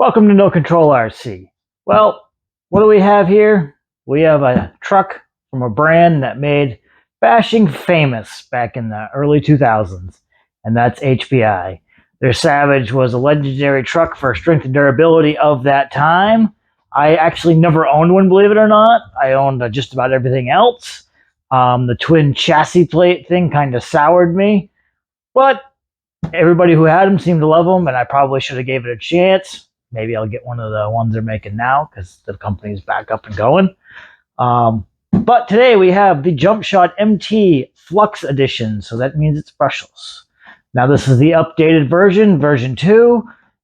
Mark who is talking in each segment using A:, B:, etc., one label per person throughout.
A: Welcome to No Control RC. Well, what do we have here? We have a truck from a brand that made bashing famous back in the early 2000s, and that's HPI. Their Savage was a legendary truck for strength and durability of that time. I actually never owned one, believe it or not. I owned just about everything else. The twin chassis plate thing kind of soured me, but everybody who had them seemed to love them, and I probably should have gave it a chance. Maybe I'll get one of the ones they're making now because the company's back up and going. But today we have the Jumpshot MT Flux edition, so that means it's brushless. Now this is the updated version, version 2,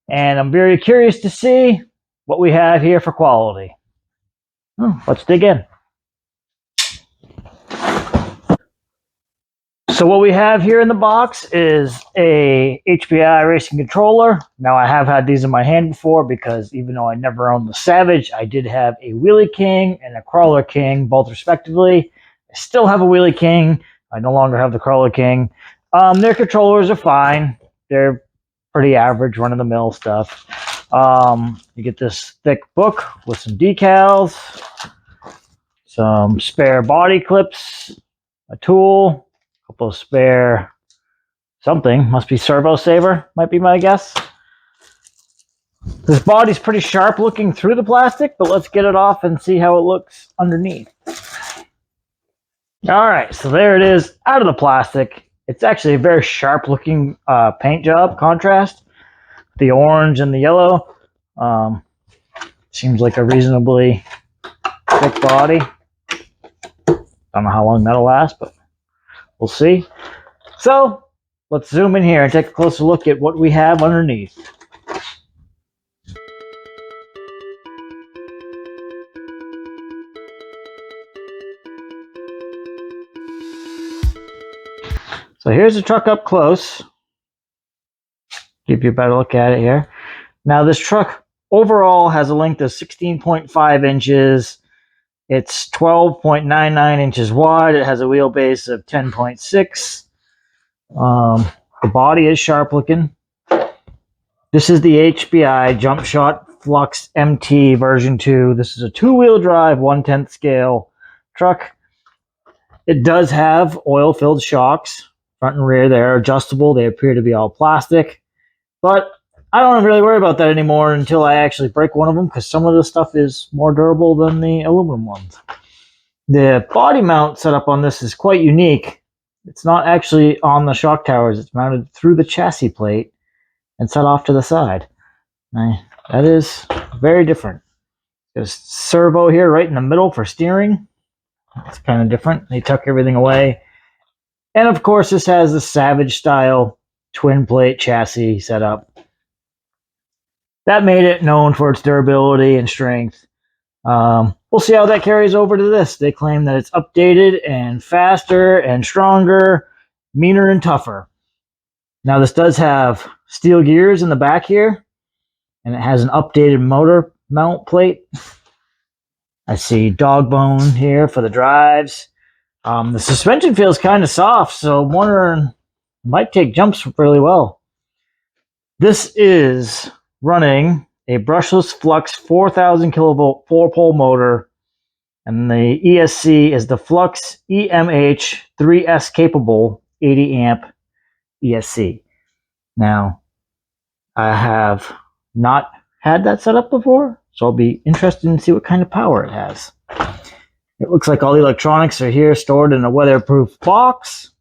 A: and I'm very curious to see what we have here for quality. Let's dig in. So what we have here in the box is a HPI racing controller. Now I have had these in my hand before because even though I never owned the Savage, I did have a Wheelie King and a Crawler King, both respectively. I still have a Wheelie King. I no longer have the Crawler King. Their controllers are fine. They're pretty average, run-of-the-mill stuff. You get this thick book with some decals, some spare body clips, a tool, couple of spare something, must be servo saver, might be my guess. This body's pretty sharp looking through the plastic, but let's get it off and see how it looks underneath. All right, so there it is out of the plastic. It's actually a very sharp looking paint job, contrast. The orange and the yellow. Seems like a reasonably thick body. Don't know how long that'll last, but we'll see. So let's zoom in here and take a closer look at what we have underneath. So here's the truck up close. Give you a better look at it here. Now this truck overall has a length of 16.5 inches. It's 12.99 inches wide. It has a wheelbase of 10.6. The body is sharp looking. This is the HPI Jumpshot Flux MT version 2. This is a two-wheel drive, 1/10 scale truck. It does have oil-filled shocks, front and rear. They're adjustable. They appear to be all plastic. But I don't really worry about that anymore until I actually break one of them, because some of this stuff is more durable than the aluminum ones. The body mount setup on this is quite unique. It's not actually on the shock towers. It's mounted through the chassis plate and set off to the side. Now, that is very different. There's servo here right in the middle for steering. It's kind of different. They tuck everything away. And of course, this has the Savage style twin plate chassis setup. That made it known for its durability and strength. We'll see how that carries over to this. They claim that it's updated and faster and stronger, meaner and tougher. Now this does have steel gears in the back here, and it has an updated motor mount plate. I see dog bone here for the drives. The suspension feels kind of soft, so I'm wondering, it might take jumps really well. This is running a brushless Flux 4,000 kilovolt 4-pole motor, and the ESC is the Flux EMH 3S capable 80 amp ESC. Now, I have not had that set up before, so I'll be interested to see what kind of power it has. It looks like all the electronics are here stored in a weatherproof box,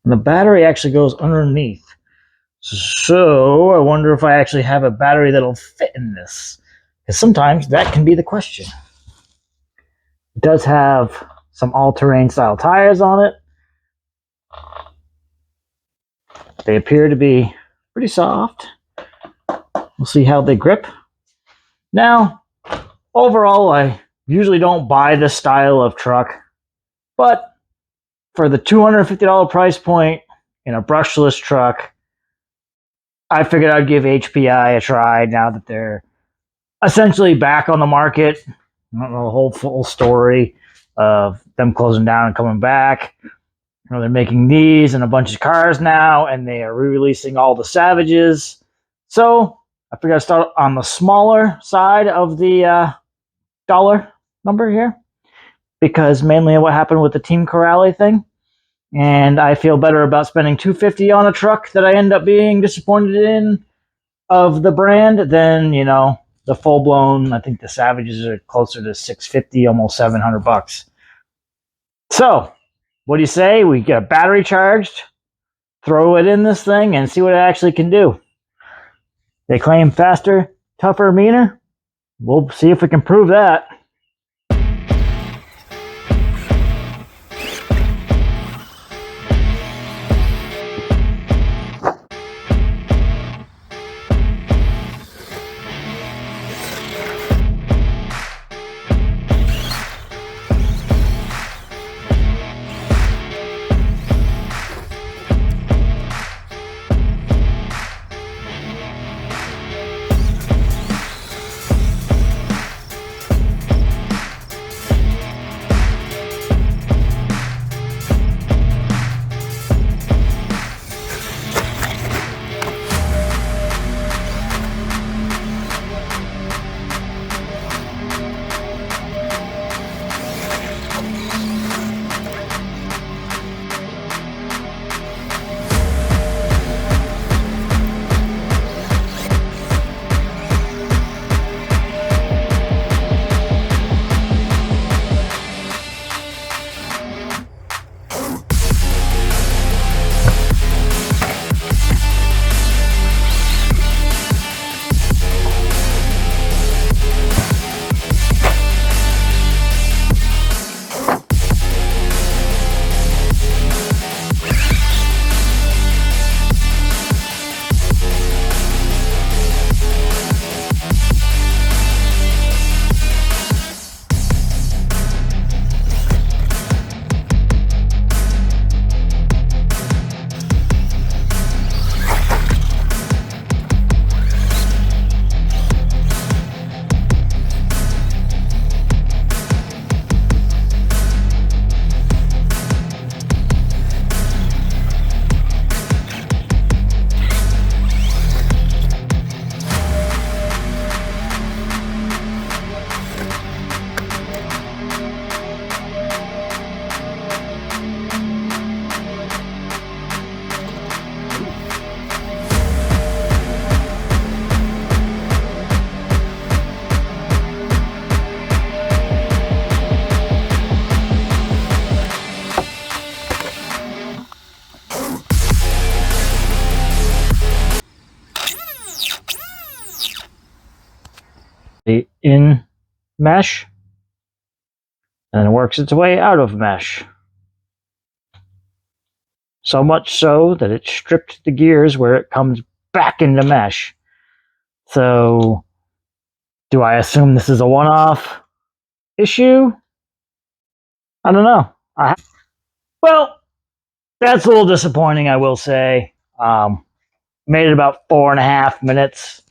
A: and the battery actually goes underneath. So I wonder if I actually have a battery that'll fit in this, because sometimes that can be the question. It does have some all-terrain style tires on it. They appear to be pretty soft. We'll see how they grip. Now, overall, I usually don't buy this style of truck, but for the $250 price point in a brushless truck, I figured I'd give HPI a try now that they're essentially back on the market. I don't know the whole full story of them closing down and coming back. You know, they're making these and a bunch of cars now, and they are re-releasing all the Savages. So I figured I'd start on the smaller side of the dollar number here, because mainly what happened with the Team Corrale thing. And I feel better about spending $250 on a truck that I end up being disappointed in of the brand than, you know, the full blown. I think the Savages are closer to $650, almost $700. So, what do you say? We get a battery charged, throw it in this thing, and see what it actually can do. They claim faster, tougher, meaner. We'll see if we can prove that. In mesh, and it works its way out of mesh. So much so that it stripped the gears where it comes back into mesh. So, do I assume this is a one-off issue? I don't know. Well, that's a little disappointing, I will say. Made it about 4.5 minutes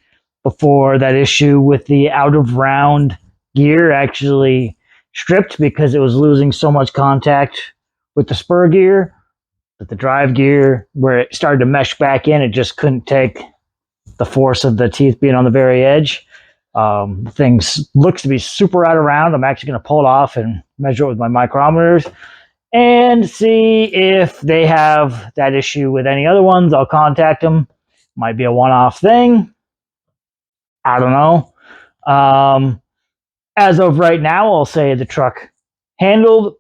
A: before that issue with the out-of-round gear actually stripped, because it was losing so much contact with the spur gear that the drive gear, where it started to mesh back in, it just couldn't take the force of the teeth being on the very edge. Things looks to be super out of round. I'm actually going to pull it off and measure it with my micrometers and see if they have that issue with any other ones. I'll contact them. Might be a one-off thing. I don't know. As of right now, I'll say the truck handled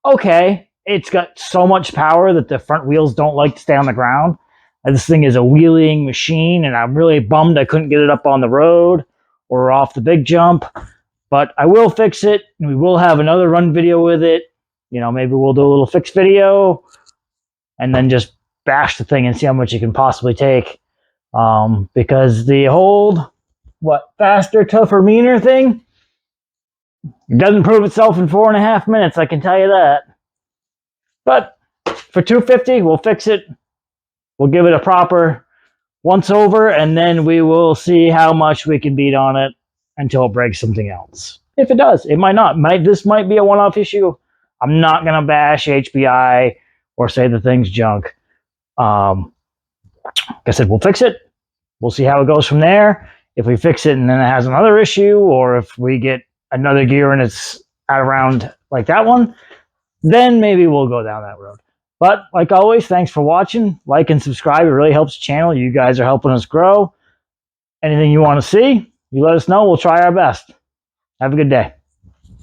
A: okay. It's got so much power that the front wheels don't like to stay on the ground. This thing is a wheeling machine, and I'm really bummed I couldn't get it up on the road or off the big jump. But I will fix it, and we will have another run video with it. You know, maybe we'll do a little fix video and then just bash the thing and see how much it can possibly take. Because the whole, faster, tougher, meaner thing, it doesn't prove itself in 4.5 minutes, I can tell you that. But for $250, we'll fix it. We'll give it a proper once over, and then we will see how much we can beat on it until it breaks something else. If it does, it might not. This might be a one-off issue. I'm not going to bash HPI or say the thing's junk. Like I said, we'll fix it. We'll see how it goes from there. If we fix it and then it has another issue, or if we get another gear and it's at around like that one, then maybe we'll go down that road. But like always, thanks for watching. Like and subscribe. It really helps the channel. You guys are helping us grow. Anything you want to see, you let us know. We'll try our best. Have a good day.